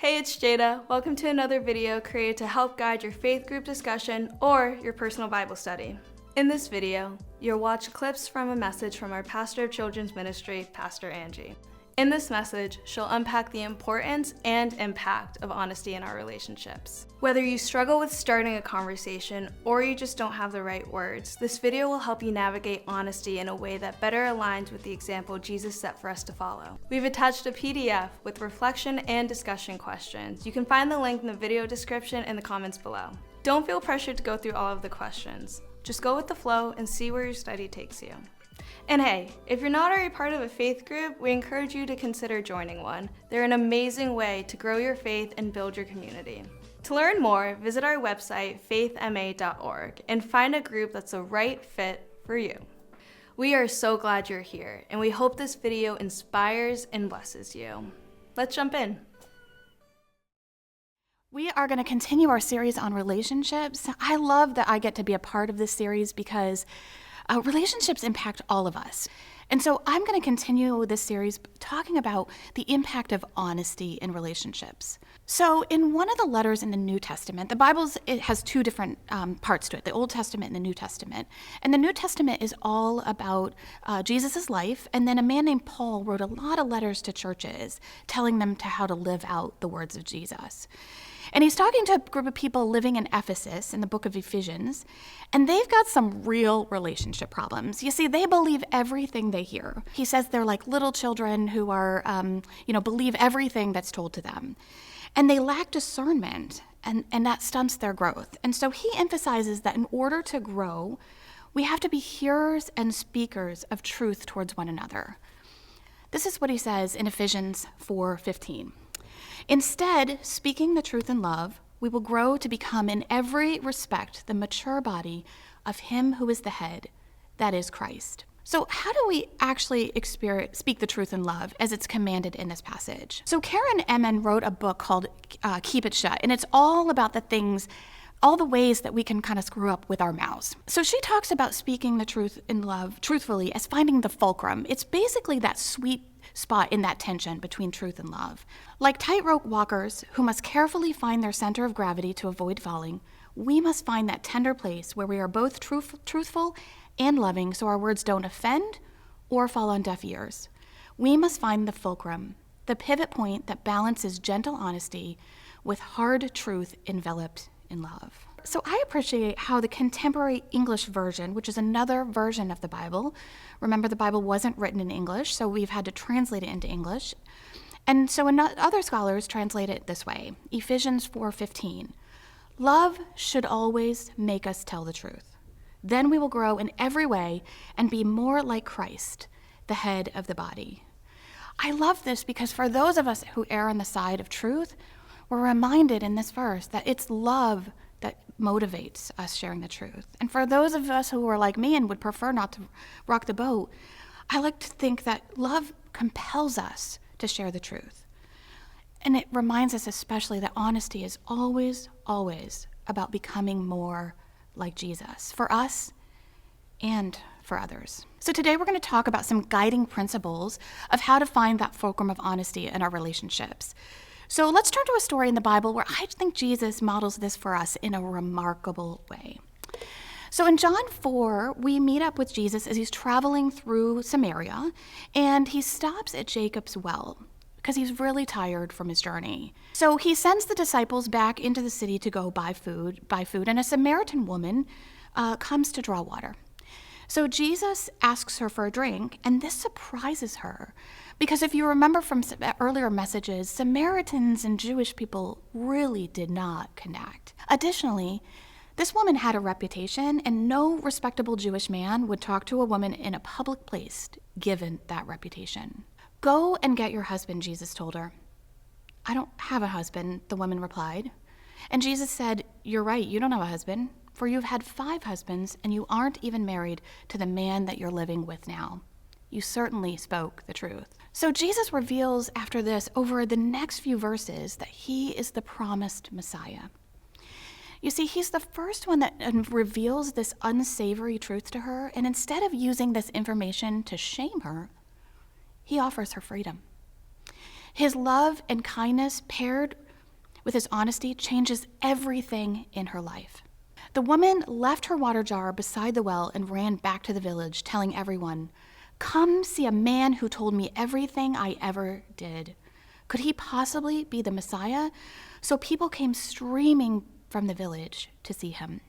Hey, it's Jada. Welcome to another video created to help guide your faith group discussion or your personal Bible study. In this video, you'll watch clips from a message from our pastor of children's ministry, Pastor Angie. In this message, she'll unpack the importance and impact of honesty in our relationships. Whether you struggle with starting a conversation or you just don't have the right words, this video will help you navigate honesty in a way that better aligns with the example Jesus set for us to follow. We've attached a PDF with reflection and discussion questions. You can find the link in the video description and the comments below. Don't feel pressured to go through all of the questions. Just go with the flow and see where your study takes you. And hey, if you're not already part of a faith group, we encourage you to consider joining one. They're an amazing way to grow your faith and build your community. To learn more, visit our website, faithma.org, and find a group that's the right fit for you. We are so glad you're here, and we hope this video inspires and blesses you. Let's jump in. We are going to continue our series on relationships. I love that I get to be a part of this series because relationships impact all of us. And so I'm going to continue with this series talking about the impact of honesty in relationships. So in one of the letters in the New Testament, the it has two different parts to it, the Old Testament and the New Testament. And the New Testament is all about Jesus' life. And then a man named Paul wrote a lot of letters to churches telling them how to live out the words of Jesus. And he's talking to a group of people living in Ephesus in the book of Ephesians, and they've got some real relationship problems. You see, they believe everything they hear. He says they're like little children who are, believe everything that's told to them. And they lack discernment, and that stunts their growth. And so he emphasizes that in order to grow, we have to be hearers and speakers of truth towards one another. This is what he says in Ephesians 4:15. Instead, speaking the truth in love, we will grow to become in every respect the mature body of him who is the head, that is Christ. So how do we actually speak the truth in love as it's commanded in this passage? So Karen Eman wrote a book called Keep It Shut, and it's all about all the ways that we can kind of screw up with our mouths. So she talks about speaking the truth in love truthfully as finding the fulcrum. It's basically that sweet spot in that tension between truth and love. Like tightrope walkers who must carefully find their center of gravity to avoid falling, we must find that tender place where we are both truthful and loving so our words don't offend or fall on deaf ears. We must find the fulcrum, the pivot point that balances gentle honesty with hard truth enveloped in love. So I appreciate how the contemporary English version, which is another version of the Bible, remember the Bible wasn't written in English, so we've had to translate it into English. And so other scholars translate it this way, Ephesians 4:15. Love should always make us tell the truth. Then we will grow in every way and be more like Christ, the head of the body. I love this because for those of us who err on the side of truth, we're reminded in this verse that it's love that motivates us sharing the truth. And for those of us who are like me and would prefer not to rock the boat, I like to think that love compels us to share the truth. And it reminds us especially that honesty is always, always about becoming more like Jesus, for us and for others. So today we're going to talk about some guiding principles of how to find that fulcrum of honesty in our relationships. So let's turn to a story in the Bible where I think Jesus models this for us in a remarkable way. So in John 4, we meet up with Jesus as he's traveling through Samaria, and he stops at Jacob's well because he's really tired from his journey. So he sends the disciples back into the city to go buy food, and a Samaritan woman comes to draw water. So Jesus asks her for a drink, and this surprises her. Because if you remember from earlier messages, Samaritans and Jewish people really did not connect. Additionally, this woman had a reputation, and no respectable Jewish man would talk to a woman in a public place given that reputation. Go and get your husband, Jesus told her. I don't have a husband, the woman replied. And Jesus said, you're right, you don't have a husband, for you've had 5 husbands, and you aren't even married to the man that you're living with now. You certainly spoke the truth. So Jesus reveals after this over the next few verses that he is the promised Messiah. You see, he's the first one that reveals this unsavory truth to her, and instead of using this information to shame her, he offers her freedom. His love and kindness paired with his honesty changes everything in her life. The woman left her water jar beside the well and ran back to the village, telling everyone, "Come see a man who told me everything I ever did. Could he possibly be the Messiah?" So people came streaming from the village to see him.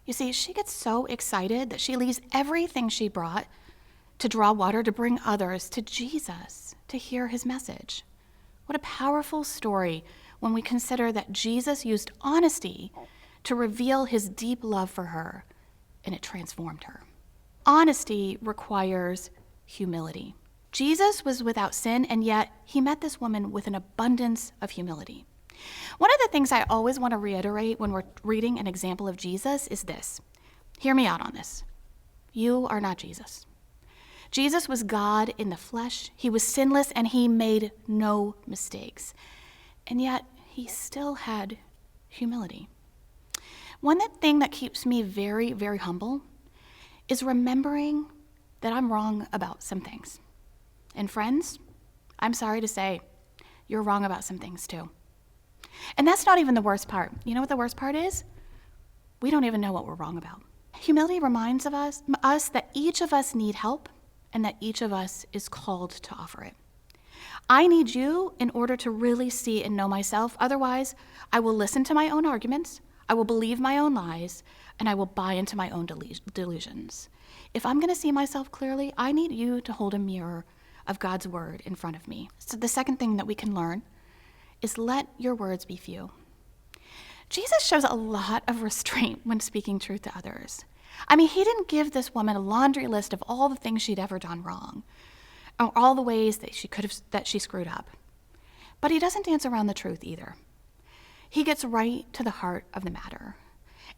You see, she gets so excited that she leaves everything she brought to draw water to bring others to Jesus to hear his message. What a powerful story when we consider that Jesus used honesty to reveal his deep love for her, and it transformed her. Honesty requires humility. Jesus was without sin, and yet he met this woman with an abundance of humility. One of the things I always want to reiterate when we're reading an example of Jesus is this. Hear me out on this. You are not Jesus. Jesus was God in the flesh. He was sinless, and he made no mistakes. And yet, he still had humility. One thing that keeps me very, very humble is remembering that I'm wrong about some things. And friends, I'm sorry to say, you're wrong about some things too. And that's not even the worst part. You know what the worst part is? We don't even know what we're wrong about. Humility reminds us that each of us need help and that each of us is called to offer it. I need you in order to really see and know myself. Otherwise, I will listen to my own arguments, I will believe my own lies, and I will buy into my own delusions. If I'm going to see myself clearly, I need you to hold a mirror of God's word in front of me. So the second thing that we can learn is let your words be few. Jesus shows a lot of restraint when speaking truth to others. I mean, he didn't give this woman a laundry list of all the things she'd ever done wrong, or all the ways that she screwed up. But he doesn't dance around the truth either. He gets right to the heart of the matter.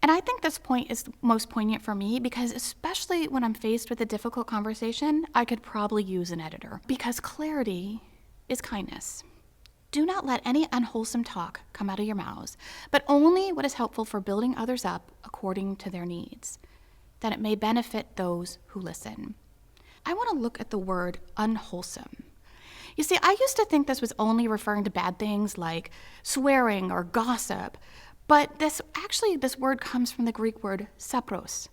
And I think this point is most poignant for me because especially when I'm faced with a difficult conversation, I could probably use an editor. Because clarity is kindness. Do not let any unwholesome talk come out of your mouths, but only what is helpful for building others up according to their needs, that it may benefit those who listen. I want to look at the word unwholesome. You see, I used to think this was only referring to bad things like swearing or gossip, but this word comes from the Greek word sapros,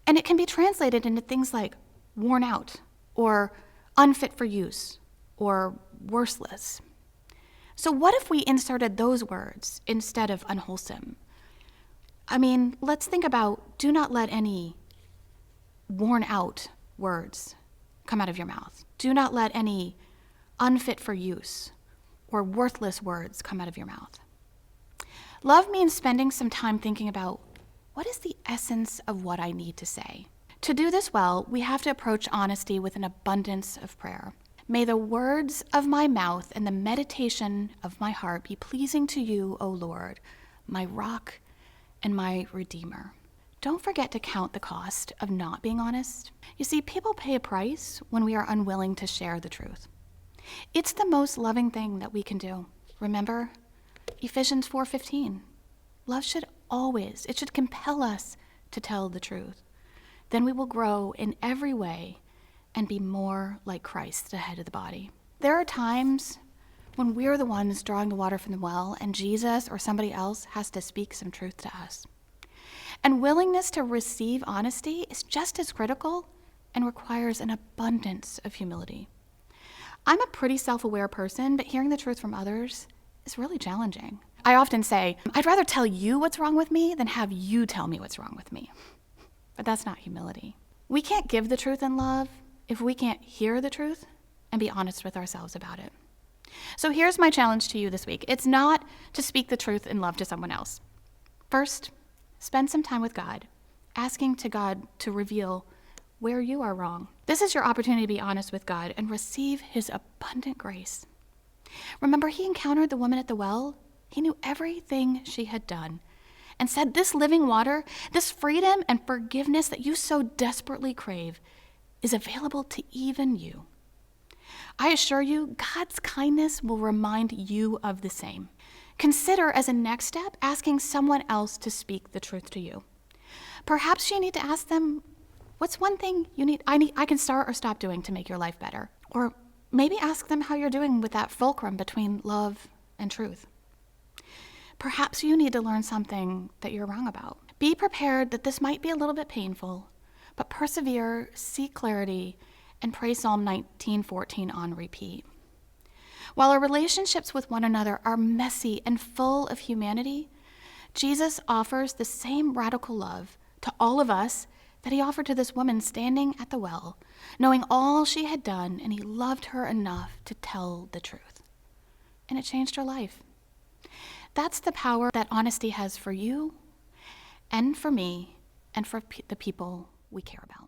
and it can be translated into things like worn out or unfit for use or worthless. So what if we inserted those words instead of unwholesome? I mean, let's think about do not let any worn out words come out of your mouth. Do not let any unfit for use or worthless words come out of your mouth. Love means spending some time thinking about what is the essence of what I need to say. To do this well, we have to approach honesty with an abundance of prayer. May the words of my mouth and the meditation of my heart be pleasing to you, O Lord, my rock and my redeemer. Don't forget to count the cost of not being honest. You see, people pay a price when we are unwilling to share the truth. It's the most loving thing that we can do. Remember Ephesians 4:15. Love should compel us to tell the truth. Then we will grow in every way and be more like Christ, the head of the body. There are times when we're the ones drawing the water from the well and Jesus or somebody else has to speak some truth to us. And willingness to receive honesty is just as critical and requires an abundance of humility. I'm a pretty self-aware person, but hearing the truth from others is really challenging. I often say, I'd rather tell you what's wrong with me than have you tell me what's wrong with me. But that's not humility. We can't give the truth in love if we can't hear the truth and be honest with ourselves about it. So here's my challenge to you this week. It's not to speak the truth in love to someone else. First, spend some time with God, asking to God to reveal where you are wrong. This is your opportunity to be honest with God and receive his abundant grace. Remember, he encountered the woman at the well. He knew everything she had done and said, this living water, this freedom and forgiveness that you so desperately crave is available to even you. I assure you, God's kindness will remind you of the same. Consider as a next step asking someone else to speak the truth to you. Perhaps you need to ask them, what's one thing I can start or stop doing to make your life better? Or maybe ask them how you're doing with that fulcrum between love and truth. Perhaps you need to learn something that you're wrong about. Be prepared that this might be a little bit painful, but persevere, seek clarity, and pray Psalm 19:14 on repeat. While our relationships with one another are messy and full of humanity, Jesus offers the same radical love to all of us that he offered to this woman standing at the well, knowing all she had done, and he loved her enough to tell the truth. And it changed her life. That's the power that honesty has for you and for me and for the people we care about.